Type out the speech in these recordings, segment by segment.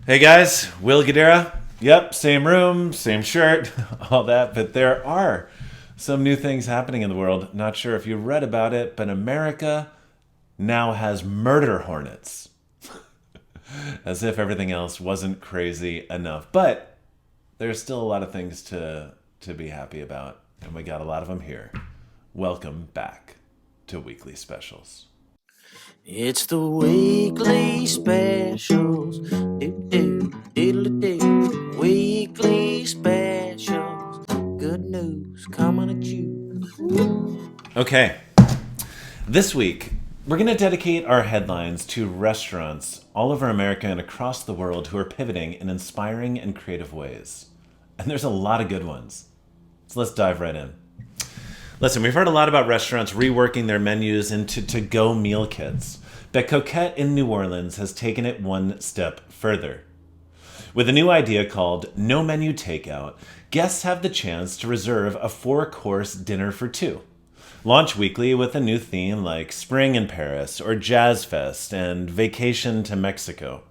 Hey guys, Will Gadara. Yep, same room, same shirt, all that. But there are some new things happening in the world. Not sure if you read about it, but America now has murder hornets. As if everything else wasn't crazy enough. But there's still a lot of things to be happy about. And we got a lot of them here. Welcome back to Weekly Specials. It's the weekly specials. Do. Weekly specials. Good news coming at you. Okay. This week, we're going to dedicate our headlines to restaurants all over America and across the world who are pivoting in inspiring and creative ways. And there's a lot of good ones. So let's dive right in. Listen, we've heard a lot about restaurants reworking their menus into to-go meal kits, but Coquette in New Orleans has taken it one step further. With a new idea called No Menu Takeout, guests have the chance to reserve a 4-course dinner for two. Launch weekly with a new theme like Spring in Paris or Jazz Fest and Vacation to Mexico.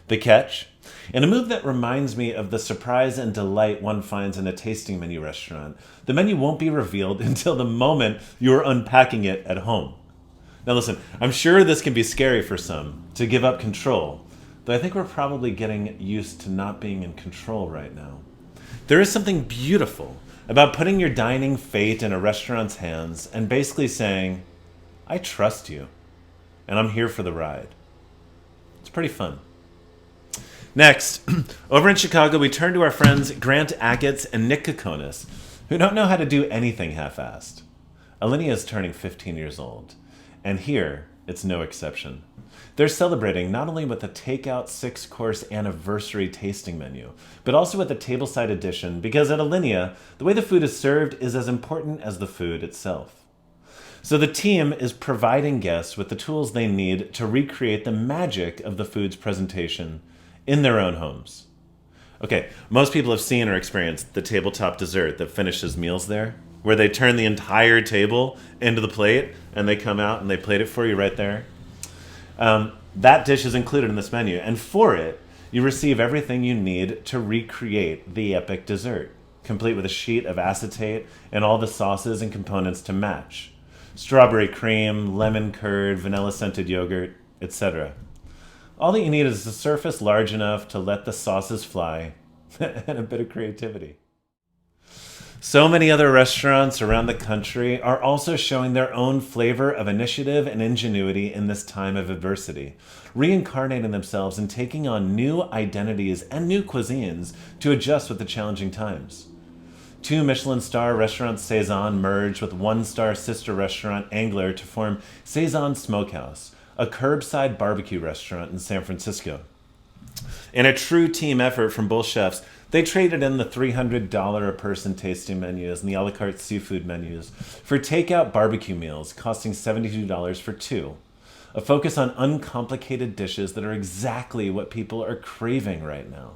The catch? In a move that reminds me of the surprise and delight one finds in a tasting menu restaurant, the menu won't be revealed until the moment you're unpacking it at home. Now listen, I'm sure this can be scary for some, to give up control, though I think we're probably getting used to not being in control right now. There is something beautiful about putting your dining fate in a restaurant's hands and basically saying, I trust you, and I'm here for the ride. It's pretty fun. Next, over in Chicago, we turn to our friends Grant Achatz and Nick Kokonis, who don't know how to do anything half-assed. Alinea is turning 15 years old, and here, it's no exception. They're celebrating not only with a takeout 6-course anniversary tasting menu, but also with a tableside edition, because at Alinea, the way the food is served is as important as the food itself. So the team is providing guests with the tools they need to recreate the magic of the food's presentation in their own homes. Okay, most people have seen or experienced the tabletop dessert that finishes meals there, where they turn the entire table into the plate and they come out and they plate it for you right there. That dish is included in this menu, and for it, you receive everything you need to recreate the epic dessert, complete with a sheet of acetate and all the sauces and components to match. Strawberry cream, lemon curd, vanilla-scented yogurt, etc. All that you need is a surface large enough to let the sauces fly and a bit of creativity. So many other restaurants around the country are also showing their own flavor of initiative and ingenuity in this time of adversity, reincarnating themselves and taking on new identities and new cuisines to adjust with the challenging times. 2 Michelin star restaurant Saison merged with 1-star sister restaurant Angler to form Saison Smokehouse, a curbside barbecue restaurant in San Francisco. In a true team effort from both chefs, they traded in the $300 a person tasting menus and the a la carte seafood menus for takeout barbecue meals costing $72 for two. A focus on uncomplicated dishes that are exactly what people are craving right now.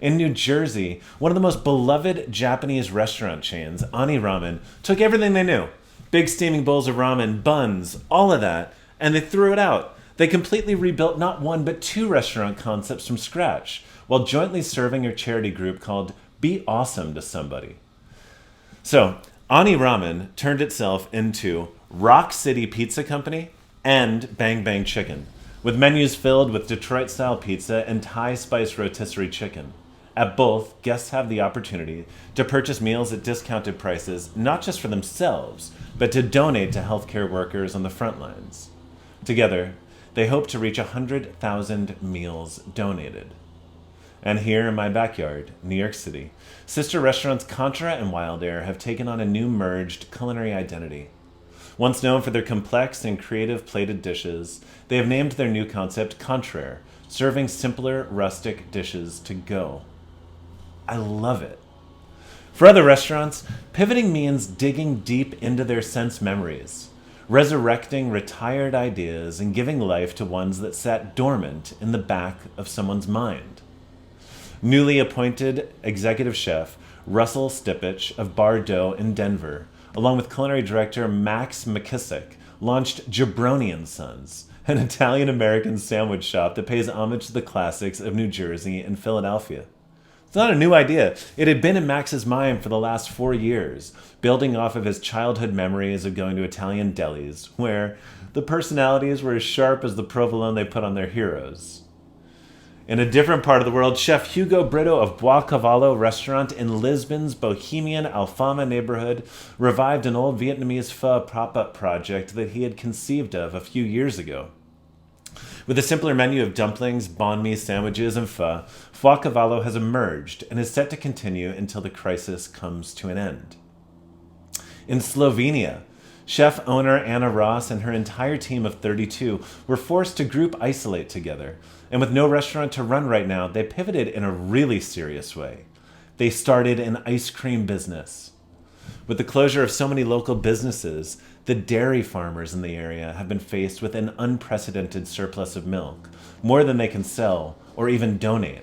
In New Jersey, one of the most beloved Japanese restaurant chains, Ani Ramen, took everything they knew. Big steaming bowls of ramen, buns, all of that, and they threw it out. They completely rebuilt not one but 2 restaurant concepts from scratch, while jointly serving a charity group called Be Awesome to Somebody. So, Ani Ramen turned itself into Rock City Pizza Company and Bang Bang Chicken, with menus filled with Detroit-style pizza and Thai spice rotisserie chicken. At both, guests have the opportunity to purchase meals at discounted prices, not just for themselves, but to donate to healthcare workers on the front lines. Together, they hope to reach 100,000 meals donated. And here in my backyard, New York City, sister restaurants Contra and Wild Air have taken on a new merged culinary identity. Once known for their complex and creative plated dishes, they have named their new concept Contraire, serving simpler, rustic dishes to go. I love it. For other restaurants, pivoting means digging deep into their sense memories, resurrecting retired ideas and giving life to ones that sat dormant in the back of someone's mind. Newly appointed executive chef Russell Stipich of Bardo in Denver, along with culinary director Max McKissick, launched Jabroni Sons, an Italian-American sandwich shop that pays homage to the classics of New Jersey and Philadelphia. It's not a new idea. It had been in Max's mind for the last 4 years, building off of his childhood memories of going to Italian delis, where the personalities were as sharp as the provolone they put on their heroes. In a different part of the world, Chef Hugo Brito of Bois Cavallo restaurant in Lisbon's bohemian Alfama neighborhood revived an old Vietnamese pho pop-up project that he had conceived of a few years ago. With a simpler menu of dumplings, banh mi sandwiches, and pho, Bois Cavallo has emerged and is set to continue until the crisis comes to an end. In Slovenia, chef owner Ana Roš and her entire team of 32 were forced to group isolate together, and with no restaurant to run right now, they pivoted in a really serious way. They started an ice cream business. With the closure of so many local businesses, the dairy farmers in the area have been faced with an unprecedented surplus of milk, more than they can sell or even donate.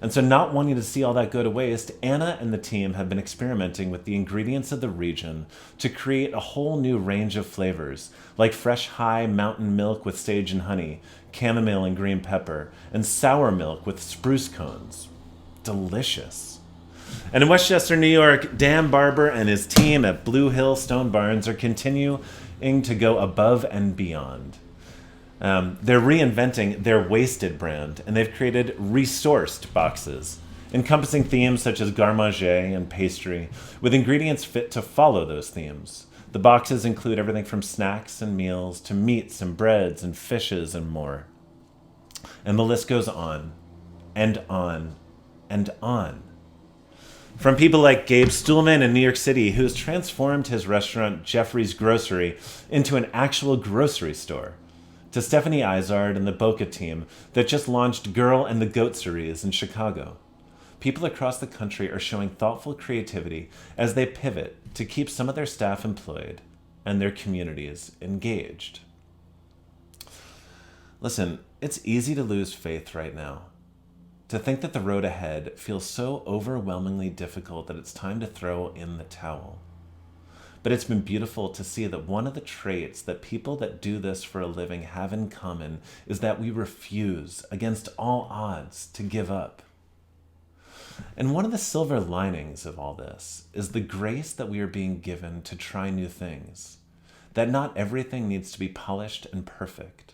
And so, not wanting to see all that go to waste, Anna and the team have been experimenting with the ingredients of the region to create a whole new range of flavors, like fresh high mountain milk with sage and honey, chamomile and green pepper, and sour milk with spruce cones. Delicious. And in Westchester, New York, Dan Barber and his team at Blue Hill Stone Barns are continuing to go above and beyond. They're reinventing their Wasted brand, and they've created resourced boxes, encompassing themes such as garde-manger and pastry, with ingredients fit to follow those themes. The boxes include everything from snacks and meals to meats and breads and fishes and more. And the list goes on and on and on. From people like Gabe Stulman in New York City, who's transformed his restaurant, Jeffrey's Grocery, into an actual grocery store, to Stephanie Izard and the Boka team that just launched Girl and the Goat series in Chicago. People across the country are showing thoughtful creativity as they pivot to keep some of their staff employed and their communities engaged. Listen, it's easy to lose faith right now. To think that the road ahead feels so overwhelmingly difficult that it's time to throw in the towel. But it's been beautiful to see that one of the traits that people that do this for a living have in common is that we refuse, against all odds, to give up. And one of the silver linings of all this is the grace that we are being given to try new things. That not everything needs to be polished and perfect.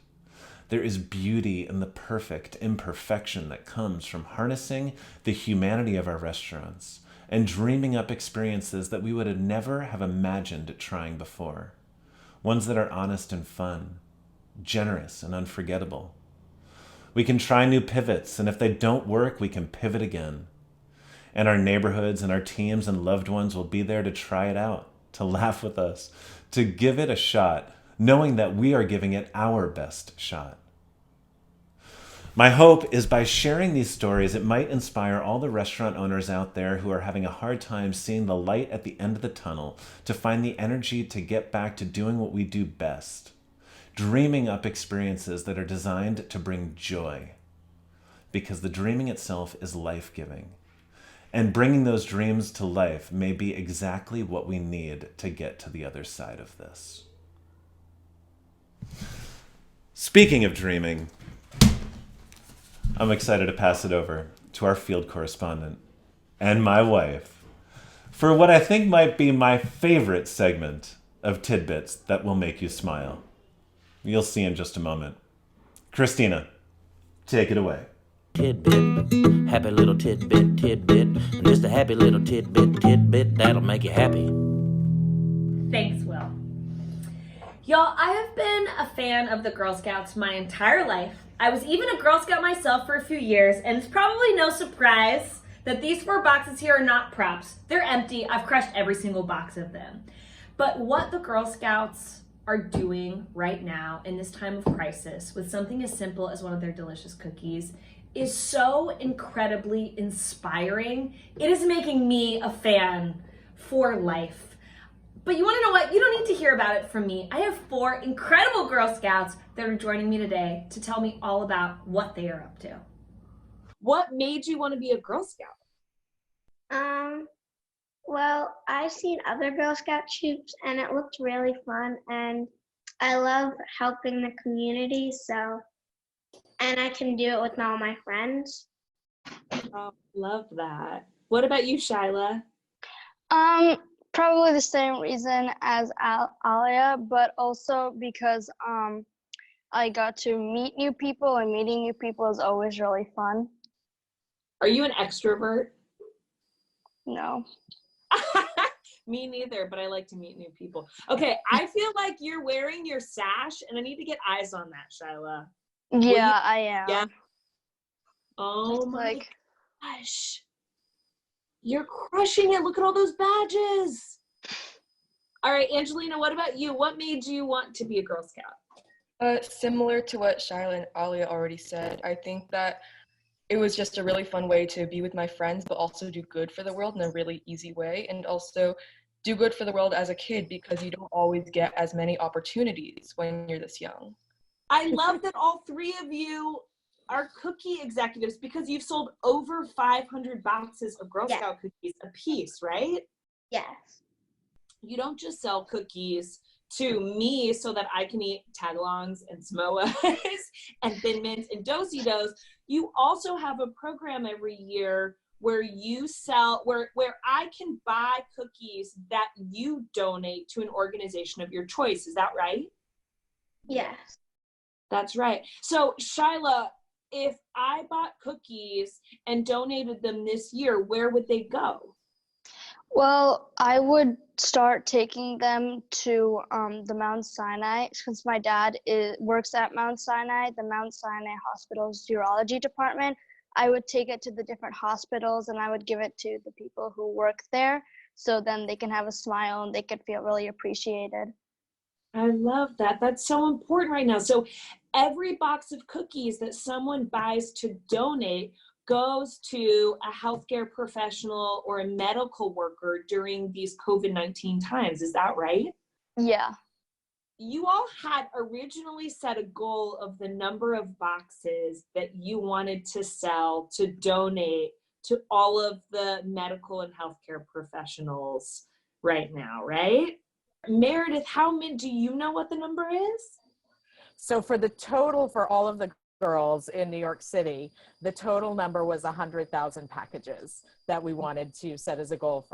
There is beauty in the perfect imperfection that comes from harnessing the humanity of our restaurants and dreaming up experiences that we would have never have imagined trying before. Ones that are honest and fun, generous and unforgettable. We can try new pivots, and if they don't work, we can pivot again. And our neighborhoods and our teams and loved ones will be there to try it out, to laugh with us, to give it a shot, knowing that we are giving it our best shot. My hope is by sharing these stories, it might inspire all the restaurant owners out there who are having a hard time seeing the light at the end of the tunnel to find the energy to get back to doing what we do best, dreaming up experiences that are designed to bring joy, because the dreaming itself is life-giving. And bringing those dreams to life may be exactly what we need to get to the other side of this. Speaking of dreaming, I'm excited to pass it over to our field correspondent and my wife for what I think might be my favorite segment of tidbits that will make you smile. You'll see in just a moment. Christina, take it away. Tidbit, happy little tidbit, and just a happy little tidbit that'll make you happy. Thanks, Will. Y'all, I have been a fan of the Girl Scouts my entire life. I was even a Girl Scout myself for a few years, and it's probably no surprise that these 4 boxes here are not props. They're empty. I've crushed every single box of them. But what the Girl Scouts are doing right now in this time of crisis with something as simple as one of their delicious cookies is so incredibly inspiring. It is making me a fan for life. But you want to know what? You don't need to hear about it from me. I have 4 incredible Girl Scouts that are joining me today to tell me all about what they are up to. What made you want to be a Girl Scout? Well, I've seen other Girl Scout troops and it looked really fun, and I love helping the community, and I can do it with all my friends. Oh, love that. What about you, Shyla? Probably the same reason as Alia, but also because I got to meet new people, and meeting new people is always really fun. Are you an extrovert? No. Me neither, but I like to meet new people. Okay, I feel like you're wearing your sash, and I need to get eyes on that, Shyla. Yeah, I am. Yeah. Oh It's my gosh. You're crushing it. Look at all those badges. All right, Angelina, what about you? What made you want to be a Girl Scout? Similar to what Shyla and Alia already said, I think that it was just a really fun way to be with my friends, but also do good for the world in a really easy way, and also do good for the world as a kid because you don't always get as many opportunities when you're this young. I love that all three of you are cookie executives because you've sold over 500 boxes of Girl Scout cookies a piece, right? Yes. You don't just sell cookies to me so that I can eat tagalongs and samoas and Thin Mints and Do-si-dos. You also have a program every year where you sell, where I can buy cookies that you donate to an organization of your choice. Is that right? Yes. That's right. So Shyla, if I bought cookies and donated them this year, where would they go? Well, I would start taking them to the Mount Sinai, since my dad works at Mount Sinai, the Mount Sinai Hospital's urology department. I would take it to the different hospitals, and I would give it to the people who work there, so then they can have a smile and they could feel really appreciated. I love that. That's so important right now. So every box of cookies that someone buys to donate goes to a healthcare professional or a medical worker during these COVID-19 times. Is that right? Yeah. You all had originally set a goal of the number of boxes that you wanted to sell to donate to all of the medical and healthcare professionals right now, right? Meredith, how many, do you know what the number is? So for the total for all of the girls in New York City, the total number was 100,000 packages that we wanted to set as a goal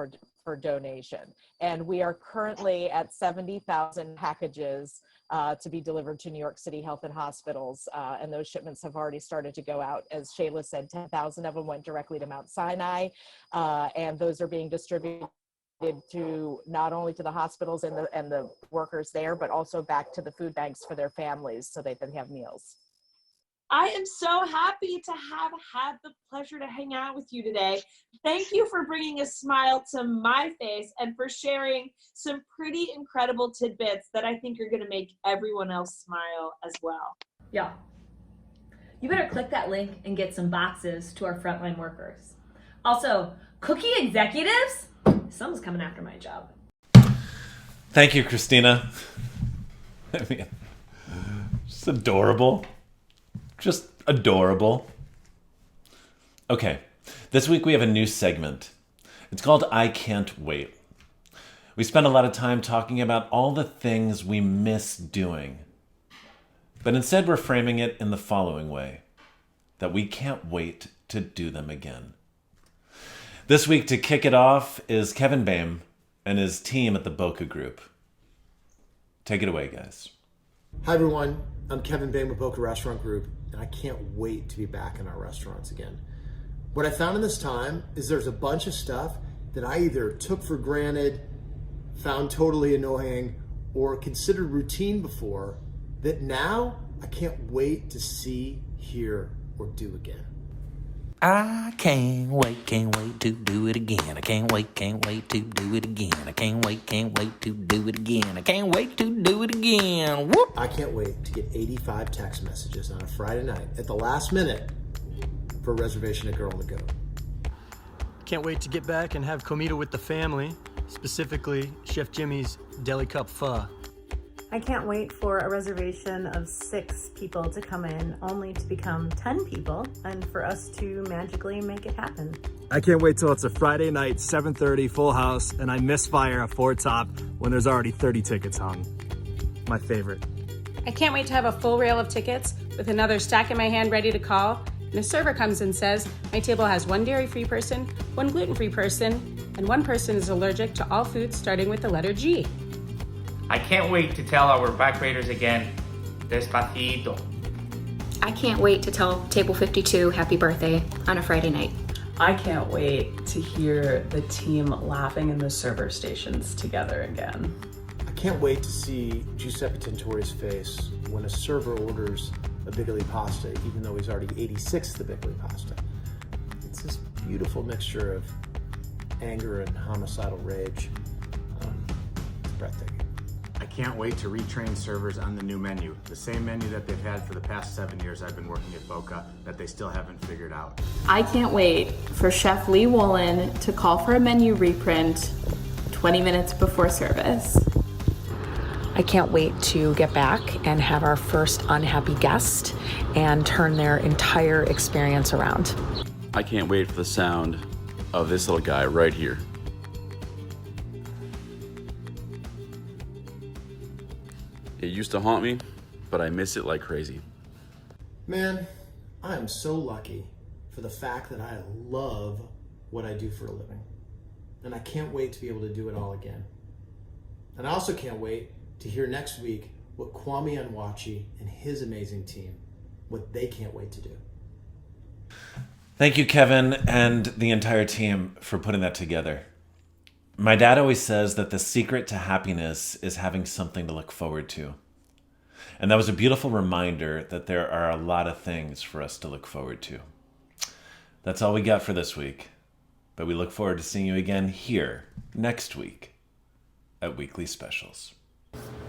for donation. And we are currently at 70,000 packages to be delivered to New York City Health and Hospitals. And those shipments have already started to go out. As Shayla said, 10,000 of them went directly to Mount Sinai. And those are being distributed to not only to the hospitals and the workers there, but also back to the food banks for their families so they can have meals. I am so happy to have had the pleasure to hang out with you today. Thank you for bringing a smile to my face and for sharing some pretty incredible tidbits that I think are going to make everyone else smile as well. Yeah. You better click that link and get some boxes to our frontline workers. Also, cookie executives? Someone's coming after my job. Thank you, Christina. I mean, just adorable. Just adorable. Okay, this week we have a new segment. It's called I Can't Wait. We spend a lot of time talking about all the things we miss doing. But instead we're framing it in the following way, that we can't wait to do them again. This week to kick it off is Kevin Boehm and his team at the Boka Group. Take it away, guys. Hi everyone, I'm Kevin Boehm with Boka Restaurant Group, and I can't wait to be back in our restaurants again. What I found in this time is there's a bunch of stuff that I either took for granted, found totally annoying, or considered routine before that now I can't wait to see, hear, or do again. I can't wait to do it again. I can't wait to do it again. I can't wait to do it again. I can't wait to do it again. Whoop! I can't wait to get 85 text messages on a Friday night at the last minute for a reservation at Girl on the Go. Can't wait to get back and have comida with the family, specifically Chef Jimmy's Deli Cup Pho. I can't wait for a reservation of 6 people to come in, only to become 10 people, and for us to magically make it happen. I can't wait till it's a Friday night, 7:30, full house, and I misfire a 4 top when there's already 30 tickets hung. My favorite. I can't wait to have a full rail of tickets with another stack in my hand ready to call. And a server comes and says, my table has one dairy-free person, one gluten-free person, and one person is allergic to all foods starting with the letter G. I can't wait to tell our back graders again, despacito. I can't wait to tell Table 52 happy birthday on a Friday night. I can't wait to hear the team laughing in the server stations together again. I can't wait to see Giuseppe Tintori's face when a server orders a bigoli pasta, even though he's already 86 the bigoli pasta. It's this beautiful mixture of anger and homicidal rage. It's breathtaking. I can't wait to retrain servers on the new menu, the same menu that they've had for the past 7 years I've been working at Boka that they still haven't figured out. I can't wait for Chef Lee Woolen to call for a menu reprint 20 minutes before service. I can't wait to get back and have our first unhappy guest and turn their entire experience around. I can't wait for the sound of this little guy right here. It used to haunt me, but I miss it like crazy. Man, I am so lucky for the fact that I love what I do for a living. And I can't wait to be able to do it all again. And I also can't wait to hear next week what Kwame Onwuachi and his amazing team, what they can't wait to do. Thank you, Kevin, and the entire team for putting that together. My dad always says that the secret to happiness is having something to look forward to. And that was a beautiful reminder that there are a lot of things for us to look forward to. That's all we got for this week, but we look forward to seeing you again here next week at Weekly Specials.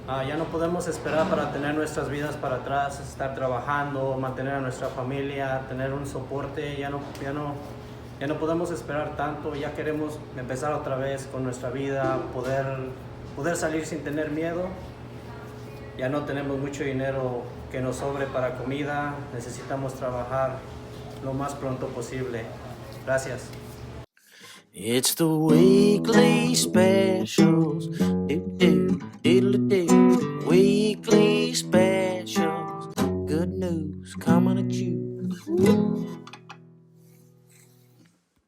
Ya no podemos esperar para tener nuestras vidas para atrás, estar trabajando, mantener a nuestra familia, tener un soporte. Ya no podemos esperar tanto. Ya queremos empezar otra vez con nuestra vida, poder salir sin tener miedo. Ya no tenemos mucho dinero que nos sobre para comida. Necesitamos trabajar lo más pronto posible. Gracias. It's the Weekly Specials. Do, do, diddle, do.